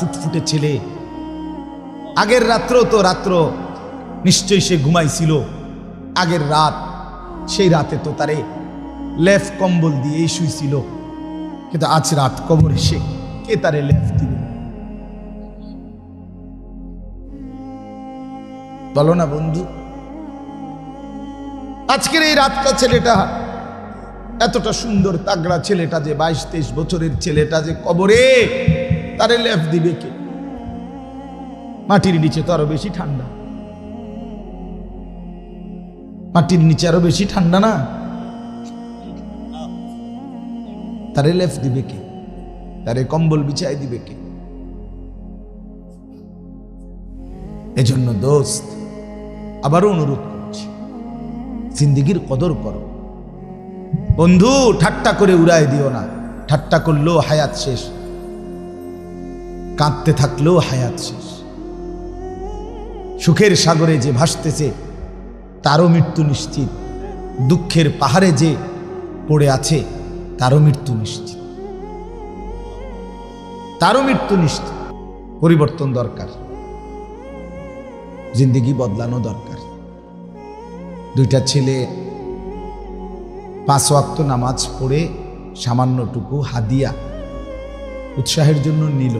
ফুটফুটে ছেলে, আগের রাত্র নিশ্চয়ই সে ঘুমাইছিল, আগের রাত, সেই রাতে তো তারে লেফ কম্বল দিয়ে শুইছিল, কিন্তু আজ রাত কবর এসে কে তারে লেফ দিবে? বলো না বন্ধু। আজকের এই রাতটা ছেলেটা, এতটা সুন্দর তাগড়া ছেলেটা যে 22-23 বছরের ছেলেটা যে কবরে, তারে লেফ দিবে কে? মাটির নিচে তো আরো বেশি ঠান্ডা, মাটির নিচে আরো বেশি ঠান্ডা না? তারে লেফ দিবে কে? তারে কম্বল বিছাই দিবে কে? এজন্য দোস্ত, আবারও অনুরোধ করছি, জিন্দেগির কদর করো বন্ধু। ঠাট্টা করে উড়ায় দিও না। ঠাট্টা করলেও হায়াত শেষ, কাঁদতে থাকলেও হায়াত শেষ। সুখের সাগরে যে ভাসতেছে তারও মৃত্যু নিশ্চিত, দুঃখের পাহাড়ে যে পড়ে আছে তারও মৃত্যু নিশ্চিত, তারও মৃত্যু নিশ্চিত। পরিবর্তন দরকার, জিন্দেগি বদলানো দরকার। দুইটা ছেলে 5 ওয়াক্ত নামাজ পড়ে সামান্যটুকু হাদিয়া উৎসাহের জন্য নিল।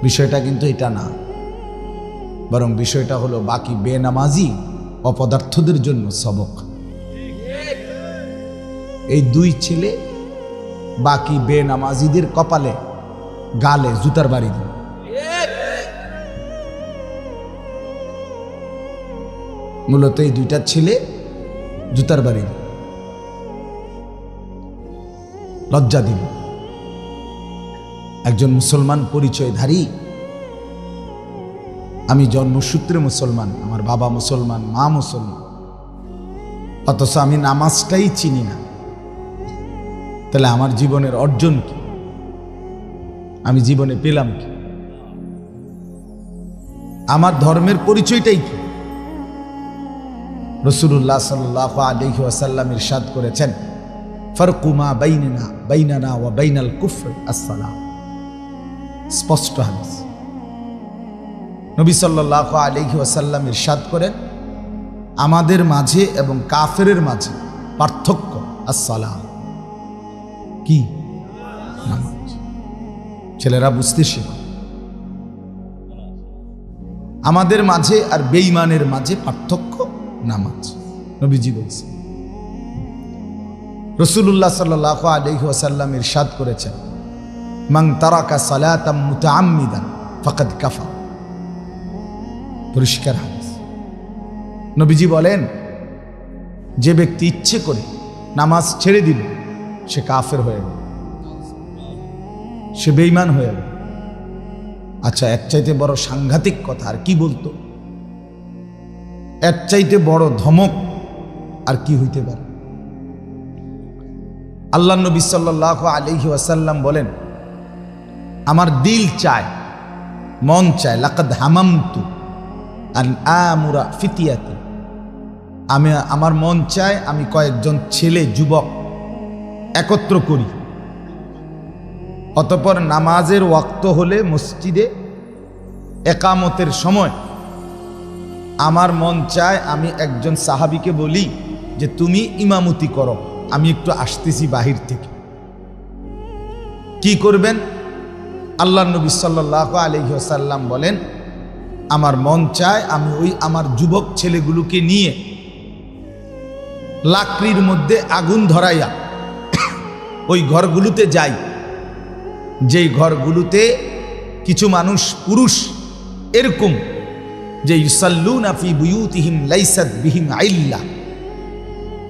বিষয়টা কিন্তু এটা না, বরং বিষয়টা হলো বাকি বেনামাজি অপদার্থদের জন্য সবক। এই 2 ছেলে বাকি বেনামাজিদের কপালে গালে জুতার বাড়ি দিল। মূলত এই 2টা ছেলে জুতার বাড়ি দিল, লজ্জা দিল। একজন মুসলমান পরিচয়ধারী, আমি জন্মসূত্রে মুসলমান, আমার বাবা মুসলমান, মা মুসলমান, অথচ আমি নামাজটাই চিনি না। তাহলে আমার জীবনের অর্জন কি? আমি জীবনে পেলাম কি? আমার ধর্মের পরিচয়টাই কি? রাসূলুল্লাহ সাল্লাল্লাহু আলাইহি ওয়াসাল্লাম ইরশাদ করেছেন, ফারকু মা বাইনানা ওয়া বাইনাল কুফর আস-সালাম। স্পষ্ট হাদিস। নবী সাল্লাল্লাহু আলাইহি ওয়াসাল্লাম ইরশাদ করেন, আমাদের মাঝে এবং কাফেরের মাঝে পার্থক্য আস-সালাম। কি? নামাজ। ছেলেরা বুঝতে শেখো, আমাদের মাঝে আর বেঈমানের মাঝে পার্থক্য নামাজ। নবীজি বলছেন। রাসূলুল্লাহ সাল্লাল্লাহু আলাইহি ওয়াসাল্লাম ইরশাদ করেছেন, মান তারাকা সালাতাম মুতাআম্মিদান ফাকাদ কাফার। পরিষ্কার হাদিস। নবীজি বলেন, যে ব্যক্তি ইচ্ছে করে নামাজ ছেড়ে দিল সে কাফের হয়ে গেল, সে বেঈমান হয়ে গেল। আচ্ছা, এর চাইতে বড় সাংঘাতিক কথা আর কি বলতো? এর চাইতে বড় ধমক আর কি হইতে পারে? আল্লাহ নবী সাল্লাল্লাহু আলাইহি ওয়াসাল্লাম বলেন, আমার দিল চায়, মন চায়, লাকাদ হামামতু আন আমুরা ফিতিয়াতি, আমার মন চায় আমি কয়েকজন ছেলে যুবক একত্র করি, অতঃপর নামাজের ওয়াক্ত হলে মসজিদে একামতের সময় আমার মন চায় আমি একজন সাহাবীকে বলি যে তুমি ইমামতি করো, আমি একটু আসতেছি বাহির থেকে। কি করবেন? আল্লাহ নবী সাল্লাল্লাহু আলাইহি ওয়াসাল্লাম বলেন, আমার মন চায় আমি ওই আমার যুবক ছেলেগুলোকে নিয়ে লাকড়ির মধ্যে আগুন ধরাইয়া ওই ঘরগুলোতে যাই, যেই ঘরগুলোতে কিছু মানুষ পুরুষ এরকম যে ইউসাল্লুনা ফি বুয়ুতিহিম লাইসাত বিহিম আইল্লা,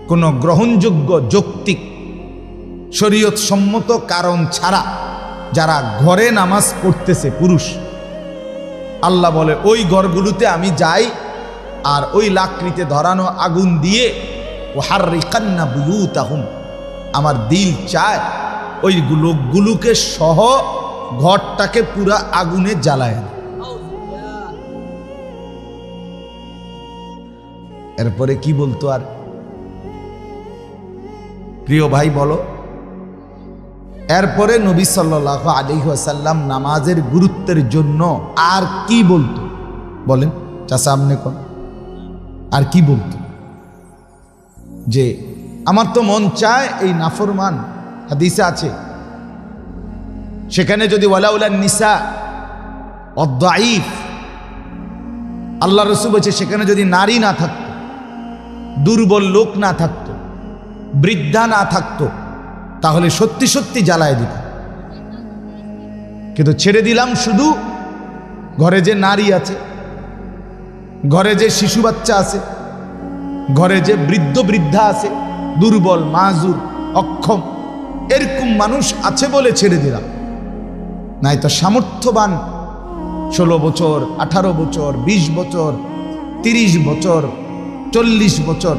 কোনো গ্রহণযোগ্য যৌক্তিক শরীয়ত সম্মত কারণ ছাড়া যারা ঘরে নামাজ পড়তেছে পুরুষ, আল্লাহ বলে ওই ঘরগুলোতে আমি যাই আর ওই লাকড়িতে ধরানো আগুন দিয়ে ওয়াহাররিকান্না বুয়ুতাহুম, আমার দিল চায় ওই লোকগুলোকে সহ ঘরটাকে পুরা আগুনে জ্বালায়। এরপরে কি বলতো আর? প্রিয় ভাই বলো, এরপরে নবী সাল্লাল্লাহু আলাইহি ওয়াসাল্লাম নামাজের গুরুত্বের জন্য আর কি বলতো বলেন চাচা আপনি কোন আর কি বলতো? যে আমার তো মন চায় এই নাফরমান, হাদিসে আছে সেখানে যদি ওয়ালাউলান নিসা অদ্দাঈফ, আল্লাহ রাসূল বলেছে সেখানে যদি নারী না থাকতো, দুর্বল লোক না থাকতো, বৃদ্ধা না থাকতো, তাহলে সত্যি সত্যি জ্বালায় দিত। কিন্তু ছেড়ে দিলাম শুধু ঘরে যে নারী আছে, ঘরে যে শিশু বাচ্চা আছে, ঘরে যে বৃদ্ধ বৃদ্ধা আছে, দুর্বল মাজুর অক্ষম এরকম মানুষ আছে বলে ছেড়ে দিলাম। নাই তো সামর্থ্যবান 16 বছর 18 বছর 20 বছর 30 বছর 40 বছর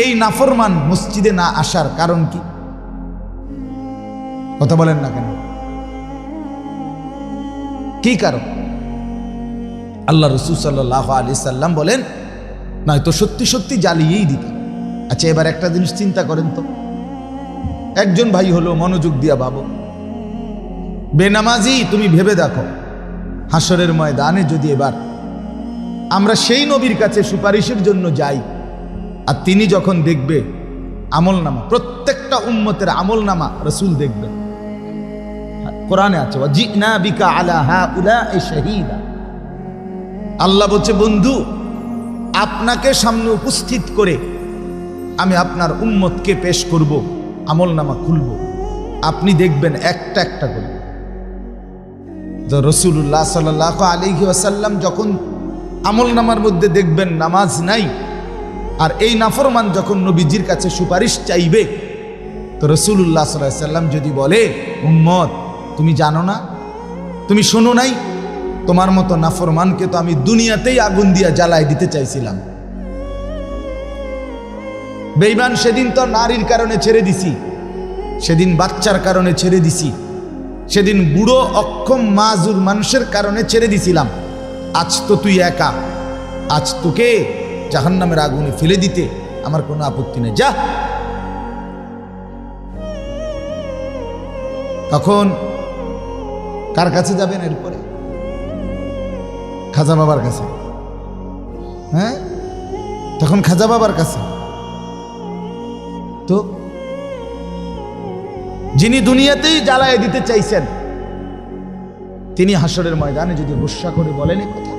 এই নাফরমান মসজিদে না আসার কারণ কি? কথা বলেন না কেন? কি কারণ? আল্লাহ রাসূল সাল্লাল্লাহু আলাইহি সাল্লাম বলেন নয়তো সত্যি সত্যি জ্বালিয়েই দিত। আচ্ছা এবার একটা জিনিস চিন্তা করেন তো, একজন ভাই হলো, মনোযোগ দিয়া ভাবো, বেনামাজি তুমি ভেবে দেখো হাসরের ময়দানে যদি এবার আমরা সেই নবীর কাছে সুপারিশের জন্য যাই, আর তিনি যখন দেখবে আমলনামা, প্রত্যেকটা উম্মতের আমলনামা রাসূল দেখবেন, কোরআনে আছে ওয়াজিনা বিকা আলা হাউলাই শাহীদা, আল্লাহ বলছে বন্ধু আপনাকে সামনে উপস্থিত করে আমি আপনার উম্মতকে পেশ করব, আমলনামা খুলব, আপনি দেখবেন একটা একটা করে। তো রাসূলুল্লাহ সাল্লাল্লাহু আলাইহি ওয়াসাল্লাম যখন আমলনামার মধ্যে দেখবেন নামাজ নাই, আর এই নাফরমান যখন নবীজির কাছে সুপারিশ চাইবে, তো রাসূলুল্লাহ সাল্লাল্লাহু আলাইহি ওয়াসাল্লাম যদি বলে উম্মত তুমি জানো না, তুমি শোনো নাই, তোমার মতো নাফরমানকে তো আমি দুনিয়াতেই আগুন দিয়া জ্বালায় দিতে চাইছিলাম। বেঈমান সেদিন তো নারীর কারণে ছেড়ে দিছি, সেদিন বাচ্চার কারণে ছেড়ে দিছি, সেদিন বুড়ো অক্ষম মাজুর মানুষের কারণে ছেড়ে দিছিলাম। আজ তো তুই একা, আজ তোকে জাহান্নামের আগুনে ফেলে দিতে আমার কোনো আপত্তি নেই, যা। তখন কার কাছে যাবেন? এরপরে খাজা বাবার কাছে। হ্যাঁ, তখন খাজা বাবার কাছে। তো যিনি দুনিয়াতেই জ্বালায় দিতে চাইছেন, তিনি হাসরের ময়দানে যদি গুসা করে বলেন এই কথা।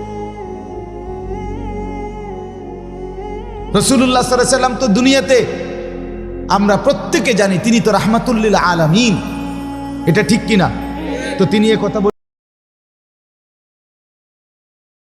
রাসূলুল্লাহ সাল্লাল্লাহু আলাইহি ওয়াসাল্লাম তো দুনিয়াতে আমরা প্রত্যেকে জানি তিনি তো রাহমাতুল লিল আলামিন, এটা ঠিক কিনা? তো তিনি এ কথা